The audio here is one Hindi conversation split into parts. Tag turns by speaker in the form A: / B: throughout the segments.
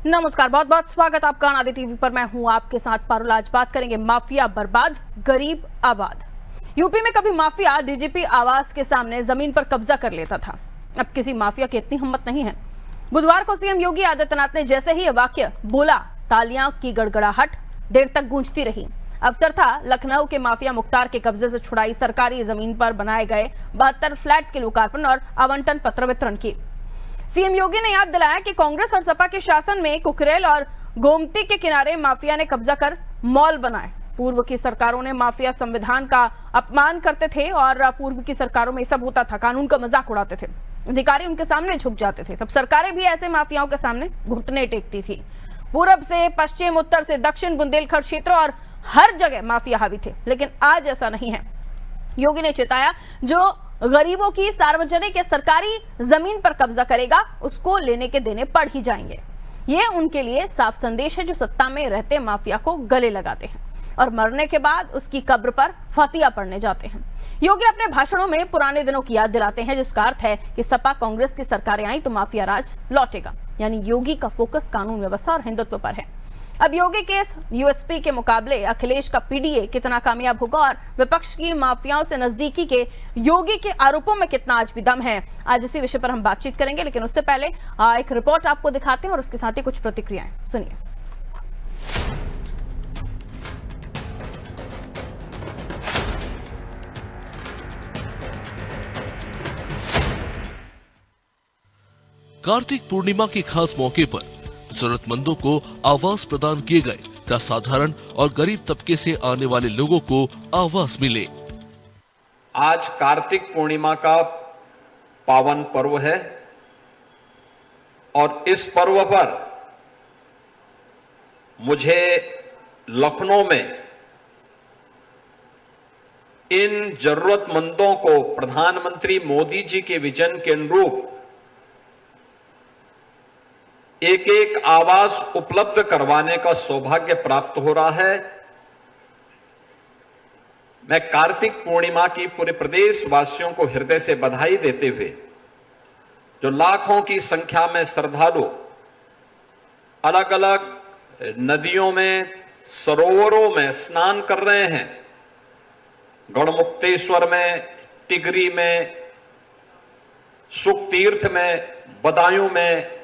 A: नमस्कार, बहुत बहुत स्वागत आपका आदि टीवी पर। मैं हूं आपके साथ पारुल। आज बात करेंगे माफिया बर्बाद, गरीब आबाद। यूपी में कभी माफिया डीजीपी आवास के सामने जमीन पर कब्जा कर लेता था, अब किसी माफिया की इतनी हिम्मत नहीं है। बुधवार को सीएम योगी आदित्यनाथ ने जैसे ही यह वाक्य बोला, तालियां की गड़गड़ाहट देर तक गूंजती रही। अवसर था लखनऊ के माफिया मुख्तार के कब्जे से छुड़ाई सरकारी जमीन पर बनाए गए 72 फ्लैट्स के लोकार्पण और आवंटन पत्र वितरण की। सीएम योगी ने याद दिलाया कि कांग्रेस और सपा के शासन में कुकरेल और गोमती के किनारे माफिया ने कब्जा कर मॉल बनाए। पूर्व की सरकारों ने माफिया संविधान का अपमान करते थे और पूर्व की सरकारों में सब होता था, कानून का मजाक उड़ाते थे, अधिकारी उनके सामने झुक जाते थे। तब सरकारें भी ऐसे माफियाओं के सामने घुटने टेकती थी। पूरब से पश्चिम, उत्तर से दक्षिण, बुंदेलखंड क्षेत्र और हर जगह माफिया हावी थे। लेकिन आज ऐसा नहीं है। योगी ने चेताया, जो गरीबों की सार्वजनिक या सरकारी जमीन पर कब्जा करेगा, उसको लेने के देने पड़ ही जाएंगे। ये उनके लिए साफ संदेश है, जो सत्ता में रहते माफिया को गले लगाते हैं और मरने के बाद उसकी कब्र पर फतिया पड़ने जाते हैं। योगी अपने भाषणों में पुराने दिनों की याद दिलाते हैं, जिसका अर्थ है कि सपा कांग्रेस की सरकारें आई तो माफिया राज लौटेगा। यानी योगी का फोकस कानून व्यवस्था और हिंदुत्व पर है। अब योगी के इस यूएसपी के मुकाबले अखिलेश का पीडीए कितना कामयाब होगा और विपक्ष की माफियाओं से नजदीकी के योगी के आरोपों में कितना आज भी दम है, आज इसी विषय पर हम बातचीत करेंगे। लेकिन उससे पहले एक रिपोर्ट आपको दिखाते हैं और उसके साथ ही कुछ प्रतिक्रियाएं सुनिए।
B: कार्तिक पूर्णिमा के खास मौके पर जरूरतमंदों को आवास प्रदान किए गए, जहां साधारण और गरीब तबके से आने वाले लोगों को आवास मिले।
C: आज कार्तिक पूर्णिमा का पावन पर्व है और इस पर्व पर मुझे लखनऊ में इन जरूरतमंदों को प्रधानमंत्री मोदी जी के विजन के अनुरूप एक एक आवास उपलब्ध करवाने का सौभाग्य प्राप्त हो रहा है। मैं कार्तिक पूर्णिमा की पूरे प्रदेश वासियों को हृदय से बधाई देते हुए, जो लाखों की संख्या में श्रद्धालु अलग अलग नदियों में, सरोवरों में स्नान कर रहे हैं, गढ़मुक्तेश्वर में, टिगरी में, सुखतीर्थ में, बदायूं में,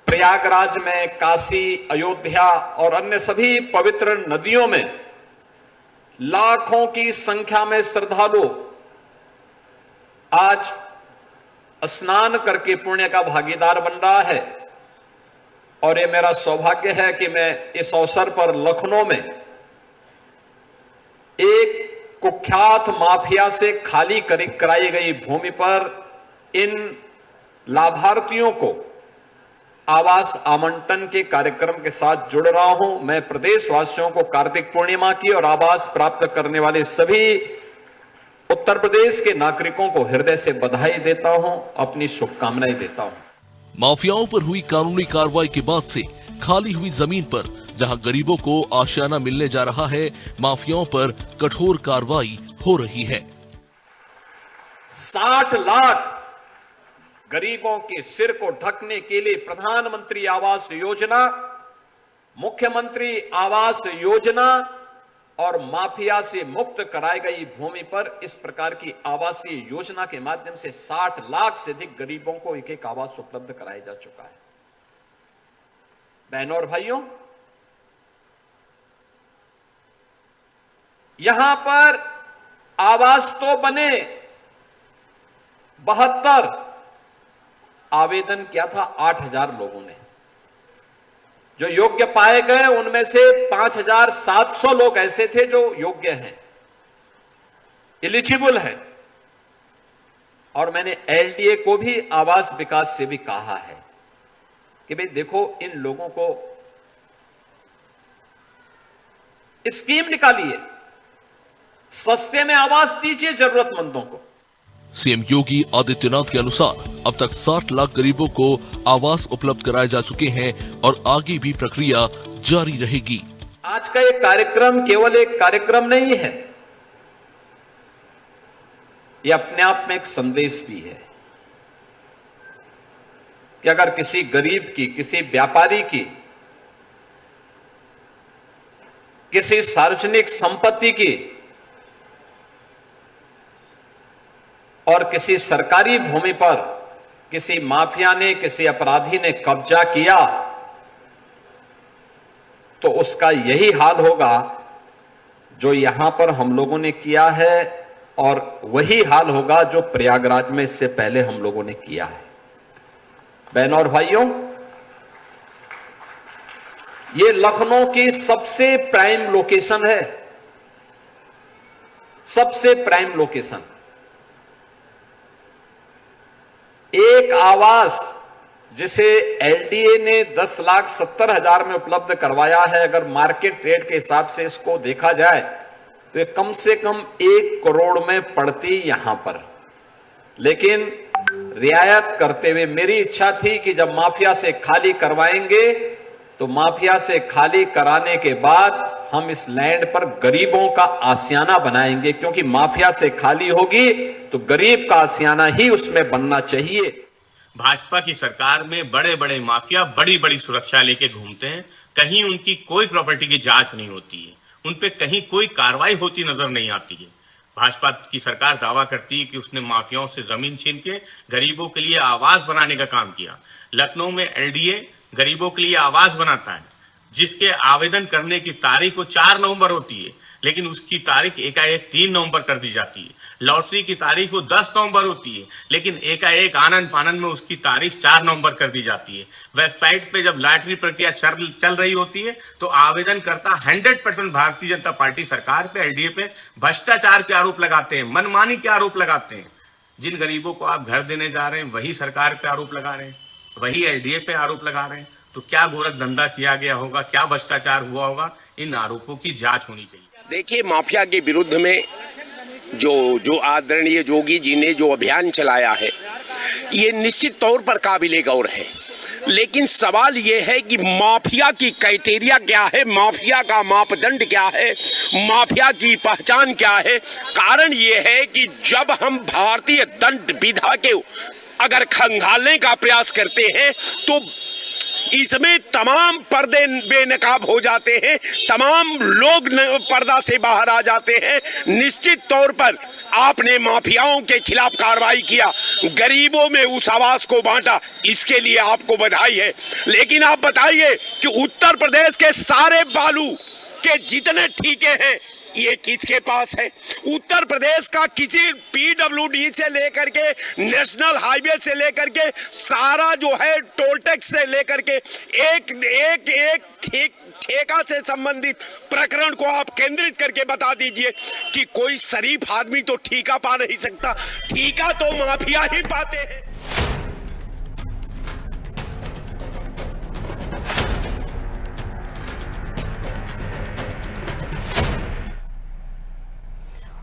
C: प्रयागराज में, काशी, अयोध्या और अन्य सभी पवित्र नदियों में लाखों की संख्या में श्रद्धालु आज स्नान करके पुण्य का भागीदार बन रहा है। और ये मेरा सौभाग्य है कि मैं इस अवसर पर लखनऊ में एक कुख्यात माफिया से खाली कराई गई भूमि पर इन लाभार्थियों को आवास आवंटन के कार्यक्रम के साथ जुड़ रहा हूं। मैं प्रदेशवासियों को कार्तिक पूर्णिमा की और आवास प्राप्त करने वाले सभी उत्तर प्रदेश के नागरिकों को हृदय से बधाई देता हूं, अपनी शुभकामनाएं देता हूं।
B: माफियाओं पर हुई कानूनी कार्रवाई के बाद से खाली हुई जमीन पर जहां गरीबों को आशियाना मिलने जा रहा है, माफियाओं पर कठोर कार्रवाई हो रही है।
C: 60 लाख गरीबों के सिर को ढकने के लिए प्रधानमंत्री आवास योजना, मुख्यमंत्री आवास योजना और माफिया से मुक्त कराई गई भूमि पर इस प्रकार की आवासीय योजना के माध्यम से 60 लाख से अधिक गरीबों को एक एक आवास उपलब्ध कराया जा चुका है। बहनों और भाइयों, यहां पर आवास तो बने, 72 आवेदन किया था 8000 लोगों ने। जो योग्य पाए गए उनमें से 5700 लोग ऐसे थे जो योग्य हैं, एलिजिबल हैं। और मैंने एलडीए को भी, आवास विकास से भी कहा है कि भाई देखो, इन लोगों को स्कीम निकालिए, सस्ते में आवास दीजिए जरूरतमंदों को।
B: सीएम योगी आदित्यनाथ के अनुसार अब तक 60 लाख गरीबों को आवास उपलब्ध कराए जा चुके हैं और आगे भी प्रक्रिया जारी रहेगी।
C: आज का ये कार्यक्रम केवल एक कार्यक्रम नहीं है, ये अपने आप में एक संदेश भी है कि अगर किसी गरीब की, किसी व्यापारी की, किसी सार्वजनिक संपत्ति की और किसी सरकारी भूमि पर किसी माफिया ने, किसी अपराधी ने कब्जा किया तो उसका यही हाल होगा जो यहां पर हम लोगों ने किया है, और वही हाल होगा जो प्रयागराज में इससे पहले हम लोगों ने किया है। बहनों और भाइयों, ये लखनऊ की सबसे प्राइम लोकेशन है, सबसे प्राइम लोकेशन। एक आवास जिसे एलडीए ने 10,70,000 में उपलब्ध करवाया है, अगर मार्केट रेट के हिसाब से इसको देखा जाए तो ये कम से कम 1 करोड़ में पड़ती यहां पर। लेकिन रियायत करते हुए मेरी इच्छा थी कि जब माफिया से खाली करवाएंगे तो माफिया से खाली कराने के बाद हम इस लैंड पर गरीबों का आशियाना बनाएंगे, क्योंकि माफिया से खाली होगी तो गरीब का आशियाना ही उसमें बनना चाहिए।
D: भाजपा की सरकार में बड़े बड़े माफिया बड़ी बड़ी सुरक्षा लेके घूमते हैं, कहीं उनकी कोई प्रॉपर्टी की जांच नहीं होती है, उन पे कहीं कोई कार्रवाई होती नजर नहीं आती है। भाजपा की सरकार दावा करती है कि उसने माफियाओं से जमीन छीन के गरीबों के लिए आवास बनाने का काम किया। लखनऊ में एलडीए गरीबों के लिए आवास बनाता है, जिसके आवेदन करने की तारीख को 4 नवंबर होती है, लेकिन उसकी तारीख एकाएक 3 नवंबर कर दी जाती है। लॉटरी की तारीख वो 10 नवंबर होती है, लेकिन एकाएक आनंद फानंद में उसकी तारीख 4 नवंबर कर दी जाती है। वेबसाइट पे जब लॉटरी प्रक्रिया चल रही होती है तो आवेदन करता 100% भारतीय जनता पार्टी सरकार पे, एलडीए पे भ्रष्टाचार के आरोप लगाते हैं, मनमानी के आरोप लगाते हैं। जिन गरीबों को आप घर देने जा रहे हैं वही सरकार पे आरोप लगा रहे हैं, वही एलडीए पे आरोप लगा रहे हैं। तो क्या गोरख धंधा किया गया होगा, क्या भ्रष्टाचार हुआ होगा, इन आरोपों की जांच होनी चाहिए।
E: देखिए, माफिया के विरुद्ध में जो आदरणीय योगी जी ने जो अभियान चलाया है, ये निश्चित तौर पर काबिले गौर है। लेकिन सवाल ये है कि माफिया की क्राइटेरिया क्या है, माफिया का मापदंड क्या है, माफिया की पहचान क्या है। कारण ये है कि जब हम भारतीय दंड विधा के अगर खंगालने का प्रयास करते हैं तो इसमें तमाम पर्दे बेनकाब हो जाते हैं, तमाम लोग पर्दा से बाहर आ जाते हैं। निश्चित तौर पर आपने माफियाओं के खिलाफ कार्रवाई किया, गरीबों में उस आवास को बांटा, इसके लिए आपको बधाई है। लेकिन आप बताइए कि उत्तर प्रदेश के सारे बालू के जितने ठीके हैं ये किसके पास है? उत्तर प्रदेश का किसी पीडब्ल्यूडी से लेकर के नेशनल हाईवे से लेकर के सारा जो है टोल टैक्स से लेकर के एक ठेका से संबंधित प्रकरण को आप केंद्रित करके बता दीजिए कि कोई शरीफ आदमी तो ठीका पा नहीं सकता, ठीका तो माफिया ही पाते हैं।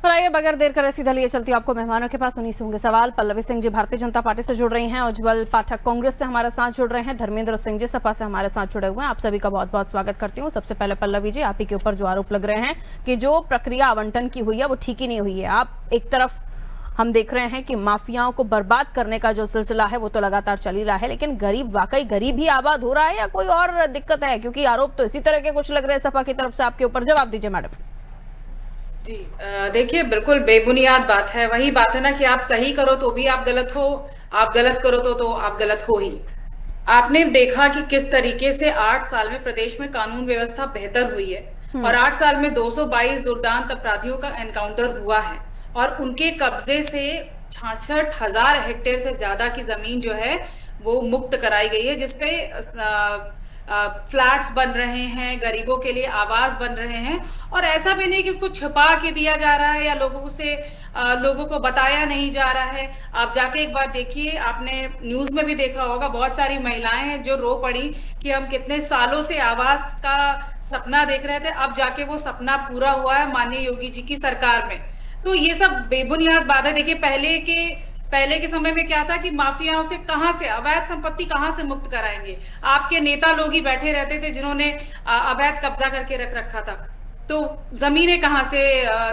A: और आइए बगैर देर करे सीधा लिए चलती हूं आपको मेहमानों के पास, उन्हीं से होंगे सवाल। पल्लवी सिंह जी भारतीय जनता पार्टी से जुड़ रही हैं, उज्जवल पाठक कांग्रेस से हमारे साथ जुड़ रहे हैं, धर्मेंद्र सिंह जी सपा से हमारे साथ जुड़े हुए हैं। आप सभी का बहुत बहुत स्वागत करती हूँ। सबसे पहले पल्लवी जी, आप ही के ऊपर जो आरोप लग रहे हैं कि जो प्रक्रिया आवंटन की हुई है वो ठीक ही नहीं हुई है। आप एक तरफ हम देख रहे हैं कि माफियाओं को बर्बाद करने का जो सिलसिला है वो तो लगातार चल ही रहा है, लेकिन गरीब वाकई गरीब ही आबाद हो रहा है या कोई और दिक्कत है? क्योंकि आरोप तो इसी तरह के कुछ लग रहे हैं सपा की तरफ से आपके ऊपर। जवाब दीजिए मैडम।
F: जी देखिए, बिल्कुल बेबुनियाद बात है। वही बात है ना कि आप सही करो तो भी आप गलत हो, आप गलत करो तो आप गलत हो ही। आपने देखा कि किस तरीके से 8 साल में प्रदेश में कानून व्यवस्था बेहतर हुई है और 8 साल में 222 दुर्दांत अपराधियों का एनकाउंटर हुआ है और उनके कब्जे से 66,000 हेक्टेयर से ज्यादा की जमीन जो है वो मुक्त कराई गई है, जिसपे फ्लैट्स बन रहे हैं, गरीबों के लिए आवास बन रहे हैं। और ऐसा भी नहीं कि इसको छुपा के दिया जा रहा है या लोगों को बताया नहीं जा रहा है। आप जाके एक बार देखिए, आपने न्यूज में भी देखा होगा, बहुत सारी महिलाएं हैं जो रो पड़ी कि हम कितने सालों से आवास का सपना देख रहे थे, अब जाके वो सपना पूरा हुआ है माननीय योगी जी की सरकार में। तो ये सब बेबुनियाद बात है। देखिए, पहले के समय में क्या था कि माफियाओं से कहां से अवैध संपत्ति कहां से मुक्त कराएंगे? आपके नेता लोग ही बैठे रहते थे जिन्होंने अवैध कब्जा करके रख रखा था। तो जमीनें कहाँ से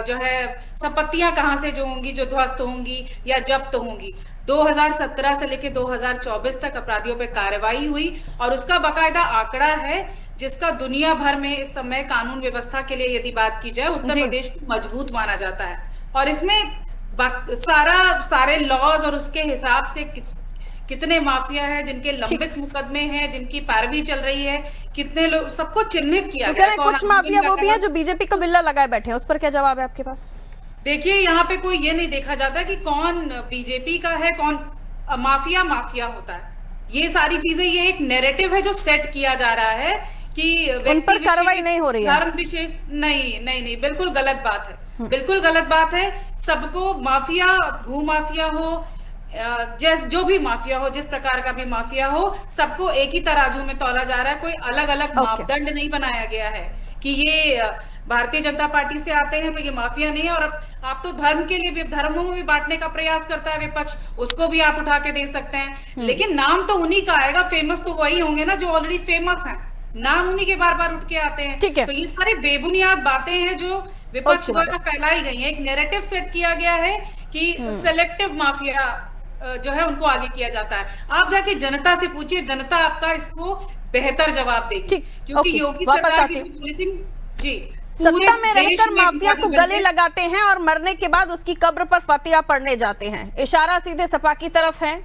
F: जो है संपत्तियां कहाँ से जो होंगी, जो ध्वस्त होंगी या जब्त होंगी। 2017 से लेकर 2024 तक अपराधियों पे कार्रवाई हुई और उसका बकायदा आंकड़ा है, जिसका दुनिया भर में इस समय कानून व्यवस्था के लिए यदि बात की जाए, उत्तर प्रदेश को मजबूत माना जाता है। और इसमें सारे लॉज और उसके हिसाब से कितने माफिया हैं जिनके लंबित मुकदमे हैं, जिनकी पैरवी चल रही है, कितने लोग, सबको चिन्हित किया गया है।
A: कुछ माफिया वो भी है जो बीजेपी का बिल्ला लगाए बैठे हैं, उस पर क्या जवाब है आपके पास?
F: देखिए, यहाँ पे कोई ये नहीं देखा जाता कि कौन बीजेपी का है, कौन माफिया होता है। ये सारी चीजें, ये एक नैरेटिव है जो सेट किया जा रहा है कि
A: उन पर कार्रवाई नहीं हो रही है,
F: धर्म विशेष नहीं, बिल्कुल गलत बात है, बिल्कुल गलत बात है। सबको माफिया, भूमाफिया हो, जो भी माफिया हो, जिस प्रकार का भी माफिया हो, सबको एक ही तराजू में तौला जा रहा है। कोई अलग अलग मापदंड नहीं बनाया गया है कि ये भारतीय जनता पार्टी से आते हैं तो ये माफिया नहीं है। और आप तो धर्म के लिए भी, धर्मों में भी बांटने का प्रयास करता है विपक्ष, उसको भी आप उठा के दे सकते हैं, लेकिन नाम तो उन्हीं का आएगा। फेमस तो वही होंगे ना जो ऑलरेडी फेमस हैं, नाम उन्हीं के बार बार उठ के आते हैं। तो ये सारी बेबुनियाद बातें हैं जो विपक्ष द्वारा फैलाई गई है। एक नैरेटिव सेट किया गया है कि सेलेक्टिव माफिया जो है उनको आगे किया जाता है। आप जाके जनता से पूछिए, जनता आपका इसको बेहतर जवाब देगी, क्योंकि योगी सरकार की पुलिसिंग
A: सत्ता में रहकर माफिया को गले लगाते हैं और मरने के बाद उसकी कब्र पर फतिया पढ़ने जाते हैं। इशारा सीधे सपा की तरफ है,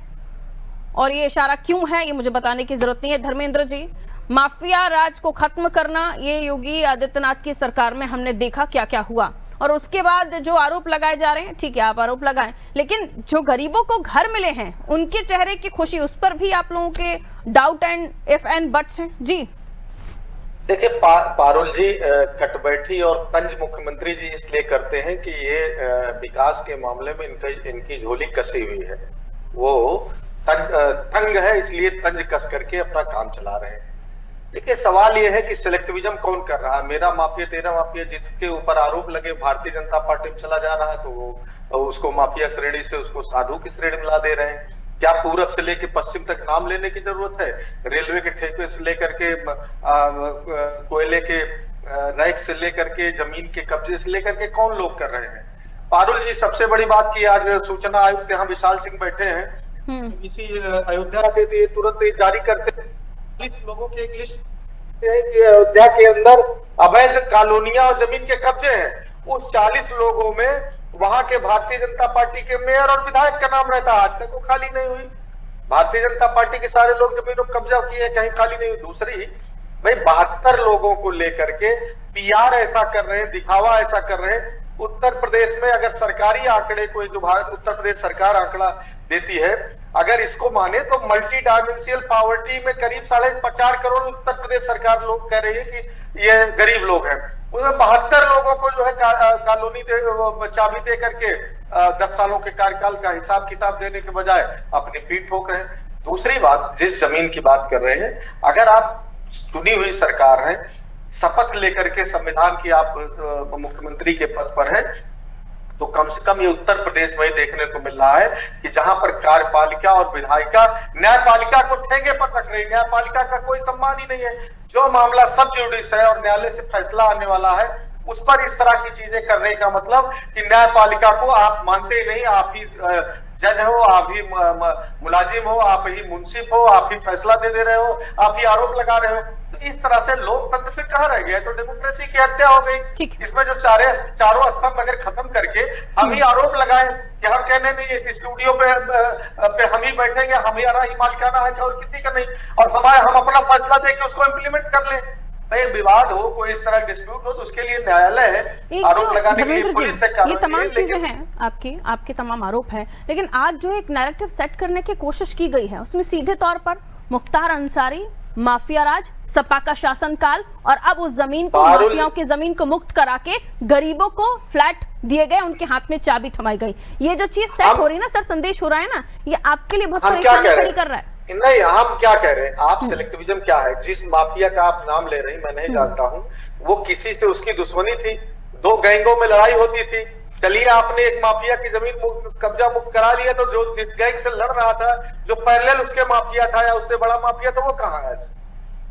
A: और ये इशारा क्यों है ये मुझे बताने की जरूरत नहीं है। धर्मेंद्र जी, माफिया राज को खत्म करना, ये योगी आदित्यनाथ की सरकार में हमने देखा क्या क्या हुआ, और उसके बाद जो आरोप लगाए जा रहे हैं, ठीक है आप आरोप लगाएं, लेकिन जो गरीबों को घर मिले हैं उनके चेहरे की खुशी, उस पर भी आप लोगों के doubt and if and buts हैं। जी
G: देखिए, पारुल जी कटबैठी और तंज मुख्यमंत्री जी इसलिए करते हैं कि ये विकास के मामले में इनकी झोली कसी हुई है, वो तंग है, इसलिए तंज कस करके अपना काम चला रहे हैं। देखिए, सवाल ये है कि सिलेक्टिविज्म कौन कर रहा है? मेरा माफिया तेरा माफिया, जिसके ऊपर आरोप लगे भारतीय जनता पार्टी में चला जा रहा है, तो वो उसको माफिया श्रेणी से उसको साधु की श्रेणी में ला दे रहे हैं। क्या पूरब से लेकर पश्चिम तक नाम लेने की जरूरत है? रेलवे के ठेके से लेकर के कोयले के रैक से लेकर के जमीन के कब्जे से लेकर के कौन लोग कर रहे हैं? पारुल जी, सबसे बड़ी बात की आज सूचना आयुक्त यहाँ विशाल सिंह बैठे हैं, इसी अयोध्या के लिए तुरंत जारी करते हैं 40 लोगों की एक लिस्ट है कि अयोध्या के अंदर अवैध कॉलोनियां और जमीन के कब्जे हैं। उस 40 लोगों में वहां के भारतीय जनता पार्टी के मेयर और विधायक का नाम रहता है, आज तक वो खाली नहीं हुई। भारतीय जनता पार्टी के सारे लोग जमीन पर कब्जा किए, कहीं खाली नहीं हुई। दूसरी, भाई 72 लोगों को लेकर के पीआर ऐसा कर रहे हैं, दिखावा ऐसा कर रहे हैं। उत्तर प्रदेश में अगर सरकारी आंकड़े को, जो भारत उत्तर प्रदेश सरकार आंकड़ा देती है, अगर इसको माने तो मल्टी डायमेंशियल पॉवर्टी में करीब 4.5 करोड़ उत्तर प्रदेश सरकार लोग कह रही है कि ये गरीब लोग हैं। उसमें 72 लोगों को जो है कॉलोनी चाबी दे करके 10 सालों के कार्यकाल का हिसाब किताब देने के बजाय अपनी पीठ ठोक रहे हैं। दूसरी बात, जिस जमीन की बात कर रहे हैं, अगर आप चुनी हुई सरकार है, शपथ लेकर के संविधान की आप मुख्यमंत्री के पद पर हैं, तो कम से कम ये उत्तर प्रदेश में ही देखने को मिल रहा है कि जहां पर कार्यपालिका और विधायिका न्यायपालिका को ठेंगे पर रख रही है। न्यायपालिका का कोई सम्मान ही नहीं है। जो मामला सब जुडिस है और न्यायालय से फैसला आने वाला है, उस पर इस तरह की चीजें करने का मतलब कि न्यायपालिका को आप मानते ही नहीं, आप ही जज हो, आप ही मुलाजिम हो, आप ही मुंसिफ हो, आप ही फैसला दे रहे हो, आप ही आरोप लगा रहे हो। तो इस तरह से लोकतंत्र फिर कहाँ रह गया? तो डेमोक्रेसी की हत्या हो गई। इसमें जो चारों स्तंभ अगर खत्म करके हम ही आरोप लगाए कि हम कहने नहीं, इस स्टूडियो पे हम ही बैठेंगे, हमारा ही मालिकाना है और किसी का नहीं, और हम अपना फैसला दे के उसको इम्प्लीमेंट कर लें। विवाद हो, कोई इस तरह डिस्प्यूट हो, तो उसके लिए न्यायालय है, आरोप लगाने के लिए पुलिस से
A: ये तमाम चीजें हैं, आपके तमाम आरोप हैं, लेकिन आज जो एक नैरेटिव सेट करने की कोशिश की गई है, उसमें सीधे तौर पर मुख्तार अंसारी, माफिया राज, सपा का शासनकाल, और अब उस जमीन को, माफियाओं की जमीन को मुक्त करा के गरीबों को फ्लैट दिए गए, उनके हाथ में चाबी थमाई गई। ये जो चीज सेट हो रही है ना सर, संदेश हो रहा है ना, ये आपके लिए बहुत परेशानी खड़ी कर रहा है।
G: नहीं, हम क्या कह रहे हैं, आप सिलेक्टिविज्म क्या है? जिस माफिया का आप नाम ले रही, मैं नहीं जानता हूं, वो किसी से उसकी दुश्मनी थी, 2 गैंगों में लड़ाई होती थी, चलिए आपने एक माफिया की जमीन कब्जा मुक्त करा लिया, तो जो जिस गैंग से लड़ रहा था, जो पैरेलल उसके माफिया था या उससे बड़ा माफिया था, वो कहाँ है?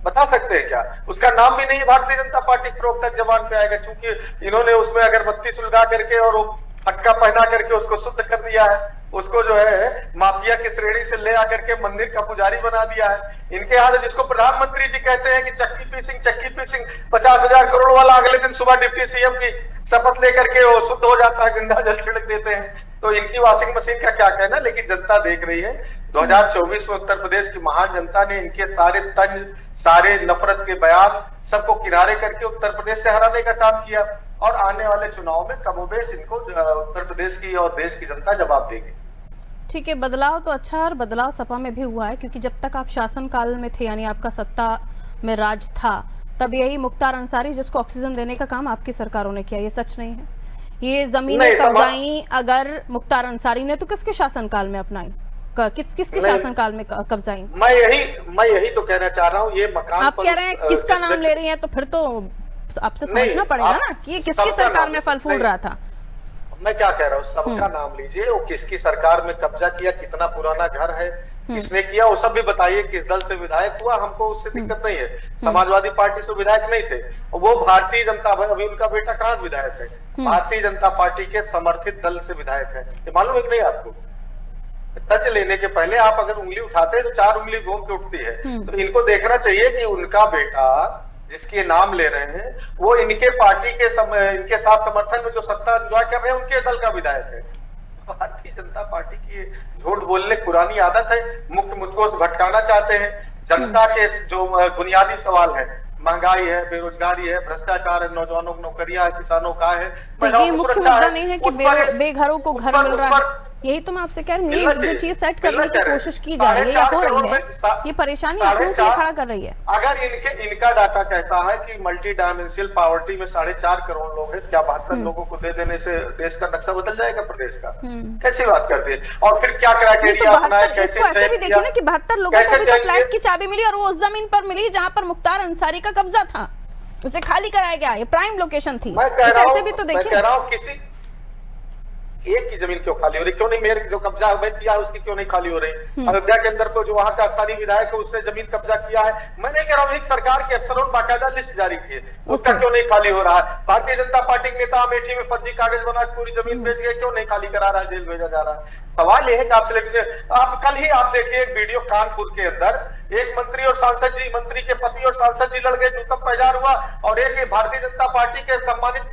G: बता सकते हैं क्या? उसका नाम भी नहीं भारतीय जनता पार्टी के प्रवक्ता के जबान पे आएगा, चूंकि इन्होंने उसमें अगरबत्ती सुलगा करके और फटका पहना करके उसको शुद्ध कर दिया है, उसको जो है माफिया की श्रेणी से ले आकर के मंदिर का पुजारी बना दिया है। इनके यहाँ जिसको प्रधानमंत्री जी कहते हैं कि चक्की पीसिंग 50,000 करोड़ वाला, अगले दिन सुबह डिप्टी सीएम की शपथ लेकर के वो शुद्ध हो जाता है, गंगा जल छिड़क देते हैं। तो इनकी वॉशिंग मशीन का क्या कहना, लेकिन जनता देख रही है। 2024 में उत्तर प्रदेश की महान जनता ने इनके सारे तंज, सारे नफरत के बयान सबको किनारे करके उत्तर प्रदेश से हराने का काम किया, और आने वाले चुनाव में कमोबेश इनको उत्तर प्रदेश की और देश की जनता जवाब देगी।
A: ठीक है, बदलाव तो अच्छा है और बदलाव सपा में भी हुआ है, क्योंकि जब तक आप शासन काल में थे, यानी आपका सत्ता में राज था, तब यही मुख्तार अंसारी जिसको ऑक्सीजन देने का काम आपकी सरकारों ने किया, ये सच नहीं है? ये जमीनें कब्जाई अगर मुख्तार अंसारी ने तो किसके शासनकाल में अपनाई, किसके शासनकाल में कब्जाई?
G: मैं यही तो कहना चाह रहा हूँ। ये मकान
A: आप कह रहे हैं किसका नाम ले रही हैं, तो फिर तो आपसे समझना पड़ेगा ना कि ये किसकी सरकार में फल फूल रहा था।
G: मैं क्या कह रहा हूँ, सबका नाम लीजिए, वो किसकी सरकार में कब्जा किया, कितना पुराना घर है, किसने किया, वो सब भी बताइए, किस दल से विधायक हुआ, हमको उससे दिक्कत नहीं है। समाजवादी पार्टी से विधायक नहीं थे, वो भारतीय जनता, अभी उनका बेटा कहाँ विधायक है, भारतीय जनता पार्टी के समर्थित दल से विधायक है, ये मालूम है कि नहीं आपको? तज लेने के पहले आप अगर उंगली उठाते हैं तो 4 उंगली घूम के उठती है। तो इनको देखना चाहिए कि उनका बेटा जिसके नाम ले रहे हैं वो इनके पार्टी के इनके साथ समर्थन में जो सत्ता एंजॉय कर रहे हैं उनके दल का विधायक है। भारतीय जनता पार्टी की झूठ बोलने पुरानी आदत है, मुख्य मुद्दों से भटकाना चाहते हैं। जनता के जो बुनियादी सवाल है, महंगाई है, बेरोजगारी है, भ्रष्टाचार है, नौजवानों को नौकरियां है, किसानों का है,
A: ये मुख्य मुद्दा नहीं है कि बेघरों को घर मिल रहा है, यही तो मैं आपसे कह रही हूँ। ये जो चीज सेट करने की कोशिश की जा रही है या हो रही है, ये परेशानी आपको खड़ा कर रही है।
G: अगर इनका डाटा कहता है कि मल्टी डायमेंशियल पॉवर्टी में 4.5 करोड़ लोग हैं, क्या 72 लोगों को दे देने से देश का नक्शा बदल जाएगा प्रदेश का? कैसी बात करते हैं? और फिर क्या क्राइटेरिया अपनाए, कैसे
A: ऐसे भी देखिए ना कि 72 लोगों को भी तो फ्लैट की चाबी मिली और वो उस जमीन पर मिली जहाँ पर मुख्तार अंसारी का कब्जा था, उसे खाली कराया गया, ये प्राइम लोकेशन थी। ऐसे भी तो देखिए,
G: मैं कह रहा हूँ किसी एक की जमीन क्यों खाली हो रही, क्यों नहीं मेरे जो कब्जा अवैध किया है उसकी क्यों नहीं खाली हो रही? अयोध्या के अंदर को जो वहां का स्थानीय विधायक है उसने जमीन कब्जा किया है, मैं नहीं कह रहा हूँ, एक सरकार के अफसरों ने बाकायदा लिस्ट जारी की है, उसका क्यों नहीं खाली हो रहा है? भारतीय जनता पार्टी के नेता अमेठी में फर्जी कागज बना पूरी जमीन बेच गए, क्यों नहीं खाली करा रहा है, जेल भेजा जा रहा है? सवाल यह है कि आप कल ही आप देखिए एक वीडियो, कानपुर के अंदर एक मंत्री और सांसद जी, मंत्री के पति और सांसद जी लड़ गए, जूता पैजार हुआ, और एक भारतीय जनता पार्टी के सम्मानित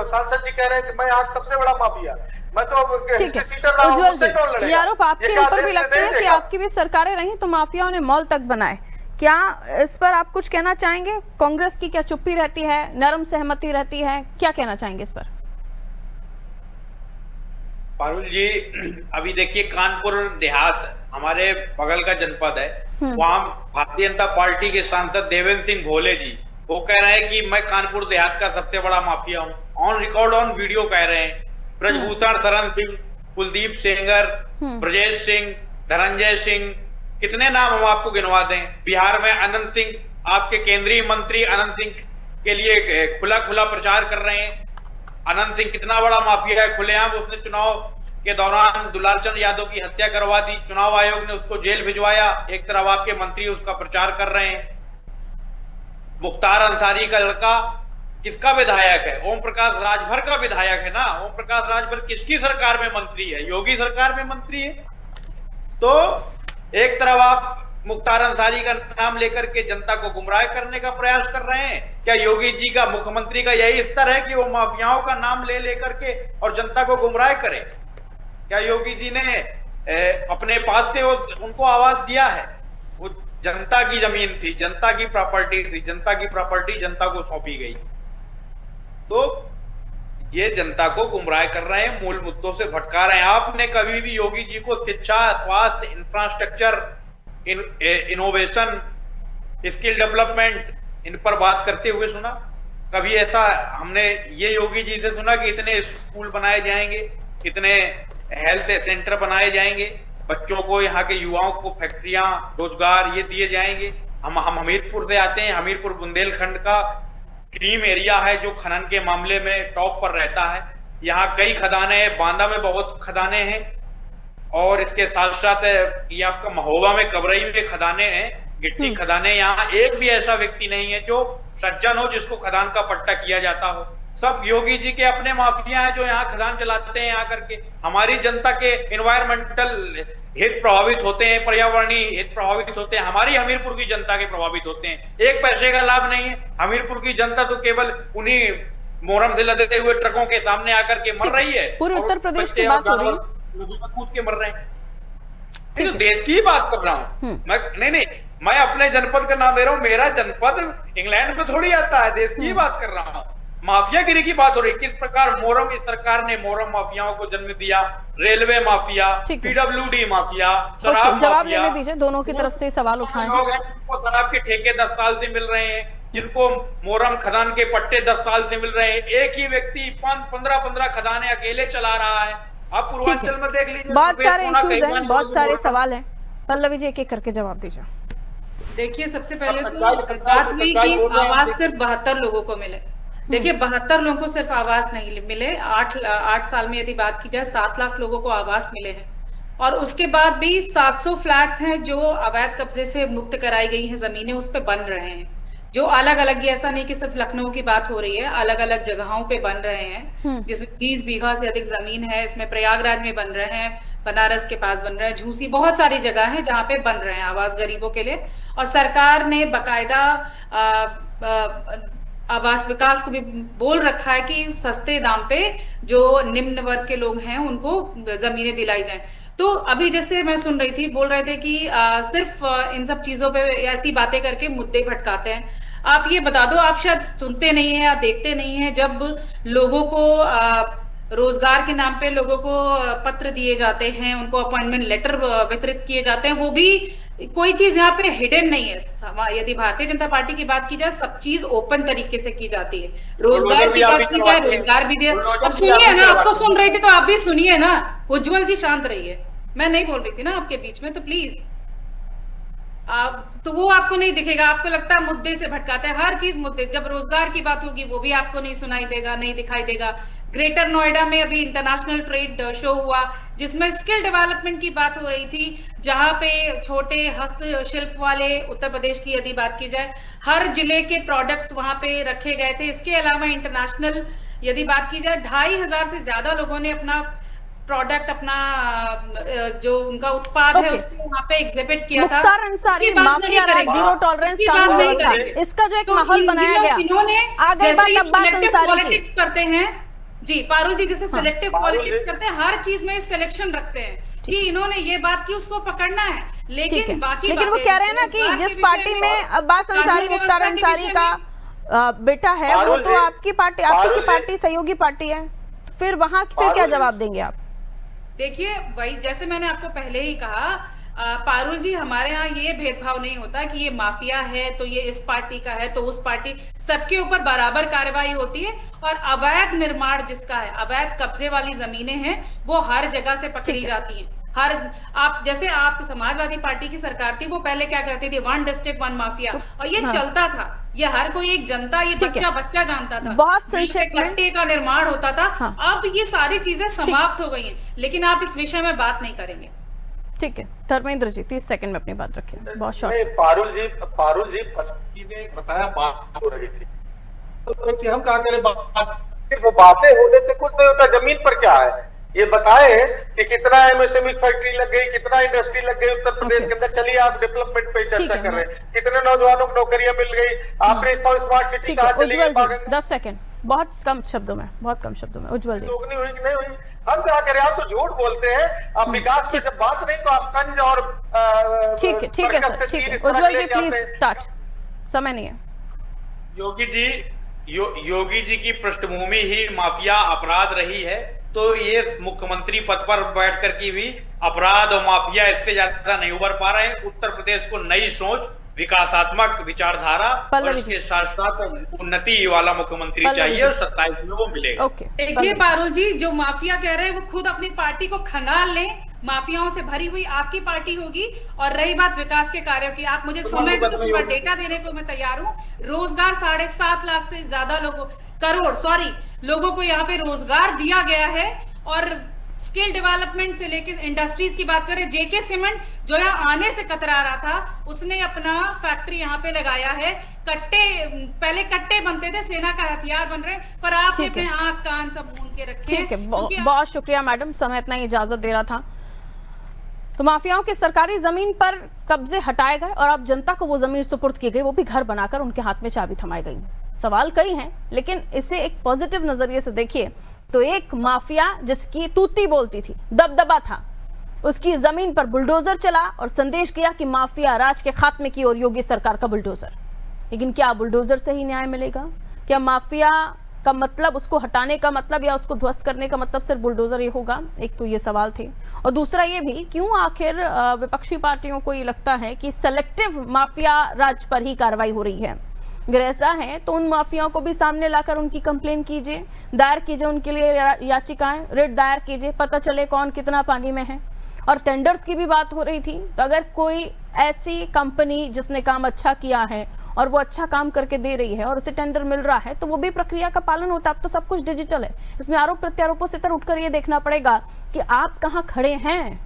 G: सांसद जी कह रहे हैं कि मैं आज सबसे बड़ा माफिया, मैं तो
A: उज्जवल जी, आरोप आपके ऊपर भी लगते हैं कि आपकी भी सरकारें रही तो माफियाओं ने मॉल तक बनाए, क्या इस पर आप कुछ कहना चाहेंगे? कांग्रेस की क्या चुप्पी रहती है, नरम सहमति रहती है, क्या कहना चाहेंगे इस पर?
H: पारुल जी, अभी देखिए कानपुर देहात हमारे बगल का जनपद है, वहां भारतीय जनता पार्टी के सांसद देवेंद्र सिंह भोले जी वो कह रहे हैं कि मैं कानपुर देहात का सबसे बड़ा माफिया हूं, ऑन रिकॉर्ड ऑन वीडियो कह रहे हैं। ब्रजभूषण शरण सिंह, कुलदीप सेंगर, ब्रजेश सिंह, धनंजय सिंह, कितने नाम हम आपको गिनवा दें। बिहार में अनंत सिंह, आपके केंद्रीय मंत्री अनंत सिंह के लिए खुला प्रचार कर रहे हैं। अनंत सिंह कितना बड़ा माफिया है, खुलेआम उसने चुनाव के दौरान दुलालचंद यादव की हत्या करवा दी, चुनाव आयोग ने उसको जेल भिजवाया, एक तरफ आपके मंत्री उसका प्रचार कर रहे हैं। मुख्तार अंसारी का लड़का किसका विधायक है? ओम प्रकाश राजभर का विधायक है ना। ओम प्रकाश राजभर किसकी सरकार में मंत्री है? योगी सरकार में मंत्री है। तो एक तरफ आप मुख्तार अंसारी का नाम लेकर के जनता को गुमराह करने का प्रयास कर रहे हैं। क्या योगी जी का, मुख्यमंत्री का यही स्तर है कि वो माफियाओं का नाम ले लेकर के और जनता को गुमराह करें? क्या योगी जी ने अपने पास से उनको आवाज दिया है? वो जनता की जमीन थी, जनता की प्रॉपर्टी थी, जनता की प्रॉपर्टी जनता को सौंपी गई। तो ये जनता को गुमराह कर रहे हैं, मूल मुद्दों से भटका रहे हैं। आपने कभी भी योगी जी को शिक्षा, स्वास्थ्य, infrastructure, innovation, skill development in पर बात करते हुए सुना? कभी ऐसा हमने ये योगी जी से सुना कि इतने स्कूल बनाए जाएंगे, इतने हेल्थ सेंटर बनाए जाएंगे, बच्चों को, यहाँ के युवाओं को फैक्ट्रियां, रोजगार ये दिए जाएंगे? हम हमीरपुर से आते हैं। हमीरपुर बुंदेलखंड का क्रीम एरिया है जो खनन के मामले में टॉप पर रहता है। यहाँ कई खदानें हैं, बांदा में बहुत खदानें हैं, और इसके साथ साथ ये आपका महोबा में, कबरई में खदानें हैं गिट्टी खदानें, यहाँ एक भी ऐसा व्यक्ति नहीं है जो सज्जन हो जिसको खदान का पट्टा किया जाता हो। सब योगी जी के अपने माफिया हैं जो यहाँ खदान चलाते हैं आकर के। हमारी जनता के एनवायरमेंटल हित प्रभावित होते हैं, पर्यावरणीय हित प्रभावित होते हैं, हमारी हमीरपुर की जनता के प्रभावित होते हैं। एक पैसे का लाभ नहीं है। हमीरपुर की जनता तो केवल उन्हीं मोहर्रम से लदे हुए ट्रकों के सामने आकर के मर रही है।
A: पूरे उत्तर प्रदेश की बात हो रही है,
H: कूद के मर रहे हैं। तो देश की बात कर रहा हूँ मैं, नहीं मैं अपने जनपद का नाम ले रहा हूँ। मेरा जनपद इंग्लैंड में थोड़ी आता है, देश की बात कर रहा हूँ। माफियागिरी की बात हो रही है। किस प्रकार मोहर्रम, इस सरकार ने मोहर्रम माफियाओं को जन्म दिया, रेलवे माफिया, पीडब्ल्यूडी माफिया, शराब
A: जवाब
H: माफिया।
A: लेने दीजिए, दोनों की तरफ से सवाल उठाए।
H: लोग हैं जिनको शराब के ठेके 10 साल से मिल रहे हैं, जिनको मोहर्रम खदान के पट्टे 10 साल से मिल रहे हैं। एक ही व्यक्ति 15 खदानें अकेले चला रहा है। आप पूर्वांचल में देख लीजिए,
A: बहुत सारे इश्यूज हैं, बहुत सारे सवाल हैं। पल्लवी जी एक एक करके जवाब दीजिए।
F: देखिए, सबसे पहले तो बात हुई कि आवाज सिर्फ 72 लोगों को मिले। देखिए, 72 लोगों को सिर्फ आवास नहीं मिले। 8 साल में यदि बात की जाए 7 लाख लोगों को आवास मिले हैं, और उसके बाद भी 700 फ्लैट्स हैं जो अवैध कब्जे से मुक्त कराई गई हैं, जमीनें उस पे बन रहे हैं, जो अलग अलग, ऐसा नहीं कि सिर्फ लखनऊ की बात हो रही है, अलग अलग जगहों पे बन रहे हैं, जिसमें 20 बीघा से अधिक जमीन है। इसमें प्रयागराज में बन रहे हैं, बनारस के पास बन रहे हैं, झूसी, बहुत सारी जगह है जहाँ पे बन रहे हैं आवास गरीबों के लिए। और सरकार ने बाकायदा आवास विकास को भी बोल रखा है कि सस्ते दाम पे जो निम्न वर्ग के लोग हैं उनको जमीनें दिलाई जाएं। तो अभी जैसे मैं सुन रही थी, बोल रहे थे कि सिर्फ इन सब चीजों पे ऐसी बातें करके मुद्दे भटकाते हैं। आप ये बता दो, आप शायद सुनते नहीं है या देखते नहीं है, जब लोगों को रोजगार के नाम पे लोगों को पत्र दिए जाते हैं, उनको अपॉइंटमेंट लेटर वितरित किए जाते हैं, वो भी कोई चीज यहाँ पे हिडन नहीं है। यदि भारतीय जनता पार्टी की बात की जाए, सब चीज ओपन तरीके से की जाती है। रोजगार की बात की जाए, रोजगार भी दिया। अब सुनिए ना, आपको सुन रही थी तो आप भी सुनिए ना। उज्जवल जी शांत रहिए, मैं नहीं बोल रही थी ना आपके बीच में, तो प्लीज तो वो आपको नहीं दिखेगा। आपको लगता है मुद्दे से भटकाता है, हर चीज मुद्दे। जब रोजगार की बात होगी वो भी आपको नहीं सुनाई देगा, नहीं दिखाई देगा। ग्रेटर नोएडा में अभी इंटरनेशनल ट्रेड शो हुआ जिसमें स्किल डेवलपमेंट की बात हो रही थी, जहां पे छोटे हस्तशिल्प वाले, उत्तर प्रदेश की यदि बात की जाए, हर जिले के प्रोडक्ट्स वहां पे रखे गए थे। इसके अलावा इंटरनेशनल यदि बात की जाए, 2500 से ज्यादा लोगों ने अपना प्रोडक्ट, अपना जो उनका उत्पाद है उसको वहाँ पे एग्जिबिट किया था।
A: मुख्तार अंसारी, माफिया राज, जीरो टॉलरेंस कानून व्यवस्था, इसका जो एक माहौल बनाया गया,
F: इन्होंने
A: जैसे
F: सिलेक्टिव पॉलिटिक्स करते हैं जी, पारुल जी, जैसे सिलेक्टिव पॉलिटिक्स करते हैं, हर चीज में सिलेक्शन रखते हैं कि इन्होंने ये बात की उसको पकड़ना है, लेकिन बाकी
A: लेकिन वो कह रहे हैं ना कि जिस पार्टी में अब्बास अंसारी, मुख्तार अंसारी का बेटा है, वो तो आपकी पार्टी, आपकी पार्टी सहयोगी पार्टी है, फिर वहां फिर क्या जवाब देंगे आप?
F: देखिए, वही जैसे मैंने आपको पहले ही कहा, पारुल जी, हमारे यहाँ ये भेदभाव नहीं होता कि ये माफिया है तो ये इस पार्टी का है तो उस पार्टी, सबके ऊपर बराबर कार्रवाई होती है। और अवैध निर्माण जिसका है, अवैध कब्जे वाली जमीनें हैं, वो हर जगह से पकड़ी जाती हैं। हर, आप जैसे आप समाजवादी पार्टी की सरकार थी, वो पहले क्या करती थी, 1 डिस्ट्रिक्ट 1 माफिया, और ये चलता था। ये हर कोई, एक जनता, ये बच्चा जानता था,
A: बहुत संक्षेप में
F: कट्टे का निर्माण होता था। अब ये सारी चीजें समाप्त हो गई हैं, लेकिन आप इस विषय में बात नहीं करेंगे।
A: ठीक है, धर्मेंद्र जी 30 सेकंड में अपनी बात रखिए, बहुत शॉर्ट।
G: पारुल जी ने बताया बात हो रही थी, तो हम क्या करें, वो बातें होने से कुछ नहीं होता। जमीन पर क्या है ये बताए कि कितना एमएसएमई फैक्ट्री लग गई, कितना इंडस्ट्री लग गई उत्तर प्रदेश के अंदर। चलिए, आप डेवलपमेंट पे चर्चा कर रहे हैं, कितने नौजवानों को नौकरियां मिल गई, आपने स्मार्ट सिटी कहा चली गई।
A: 10 सेकंड, बहुत कम शब्दों में, बहुत कम शब्दों में। उज्जवल जी,
G: दोगुनी हुई कि नहीं हुई, हम क्या करें, आप तो झूठ बोलते हैं। आप विकास की जब बात नहीं तो आप तंज और
A: ठीक है सर, ठीक है। उज्जवल जी प्लीज स्टार्ट, समय नहीं है।
H: योगी जी की पृष्ठभूमि ही माफिया अपराध रही है, तो ये मुख्यमंत्री पद पर बैठकर की भी अपराध और माफिया इससे ज्यादा नहीं उभर पा रहे हैं। उत्तर प्रदेश को नई सोच, विकासात्मक विचारधारा और इसके साथ साथ उन्नति वाला मुख्यमंत्री चाहिए, और 27 में वो मिलेगा।
F: देखिए पारुल जी, जो माफिया कह रहे हैं वो खुद अपनी पार्टी को खंगाल लें। माफियाओं से भरी हुई आपकी पार्टी होगी। और रही बात विकास के कार्यों की, आप मुझे समय दो तो पूरा डेटा देने को मैं तैयार हूँ। रोजगार 7.5 लाख से ज्यादा लोगों को यहाँ पे रोजगार दिया गया है, और स्किल डेवलपमेंट से लेके इंडस्ट्रीज की बात करें, जेके सीमेंट जो यहाँ आने से कतरा रहा था, उसने अपना फैक्ट्री यहाँ पे लगाया है। पहले कट्टे बनते थे, सेना का हथियार बन रहे, पर आपने अपने आंख कान सब मूंद के रखे।
A: ठीक है, बहुत शुक्रिया मैडम, समय इतना ही इजाजत दे रहा था। तो माफियाओं की सरकारी जमीन पर कब्जे हटाए गए और अब जनता को वो जमीन सुपुर्द की गई, वो भी घर बनाकर उनके हाथ में चाबी थमाई गई। सवाल कई हैं, लेकिन इसे एक पॉजिटिव नजरिए से देखिए तो एक माफिया जिसकी तूती बोलती थी, दबदबा था, उसकी जमीन पर बुलडोजर चला और संदेश किया कि माफिया राज के खात्मे की ओर योगी सरकार का बुलडोजर। लेकिन क्या बुलडोजर से ही न्याय मिलेगा? क्या माफिया का मतलब, उसको हटाने का मतलब या उसको ध्वस्त करने का मतलब सिर्फ बुलडोजर ही होगा? एक तो ये सवाल थे, और दूसरा ये भी, क्यों आखिर विपक्षी पार्टियों को ये लगता है कि सेलेक्टिव माफिया राज पर ही कार्रवाई हो रही है? अगर ऐसा है तो उन माफियाओं को भी सामने लाकर उनकी कंप्लेन कीजिए, दायर कीजिए उनके लिए याचिकाएं, रिट दायर कीजिए, पता चले कौन कितना पानी में है। और टेंडर्स की भी बात हो रही थी, तो अगर कोई ऐसी कंपनी जिसने काम अच्छा किया है और वो अच्छा काम करके दे रही है और उसे टेंडर मिल रहा है, तो वो भी प्रक्रिया का पालन होता है। अब तो सब कुछ डिजिटल है, इसमें आरोप प्रत्यारोपों से तर उठकर ये देखना पड़ेगा कि आप कहाँ खड़े हैं।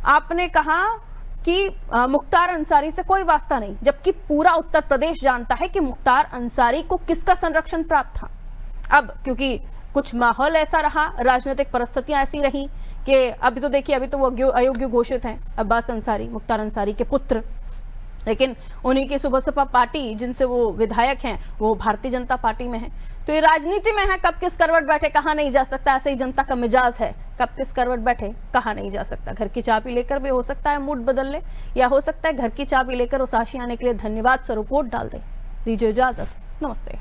A: आपने कहा कि मुख्तार अंसारी से कोई वास्ता नहीं, जबकि पूरा उत्तर प्रदेश जानता है कि मुख्तार अंसारी को किसका संरक्षण प्राप्त था। अब क्योंकि कुछ माहौल ऐसा रहा, राजनीतिक परिस्थितियां ऐसी रही कि अभी तो देखिए, अभी तो वो अयोग्य घोषित हैं अब्बास अंसारी, मुख्तार अंसारी के पुत्र, लेकिन उन्हीं की सुबह सपा पार्टी जिनसे वो विधायक हैं वो भारतीय जनता पार्टी में है। तो ये राजनीति में है, कब किस करवट बैठे कहा नहीं जा सकता। ऐसे ही जनता का मिजाज है, कब किस करवट बैठे कहा नहीं जा सकता। घर की चाबी लेकर भी हो सकता है मूड बदल ले, या हो सकता है घर की चाबी लेकर उस आशियाने के लिए धन्यवाद स्वरूप वोट डाल दे। दीजिए इजाजत, नमस्ते।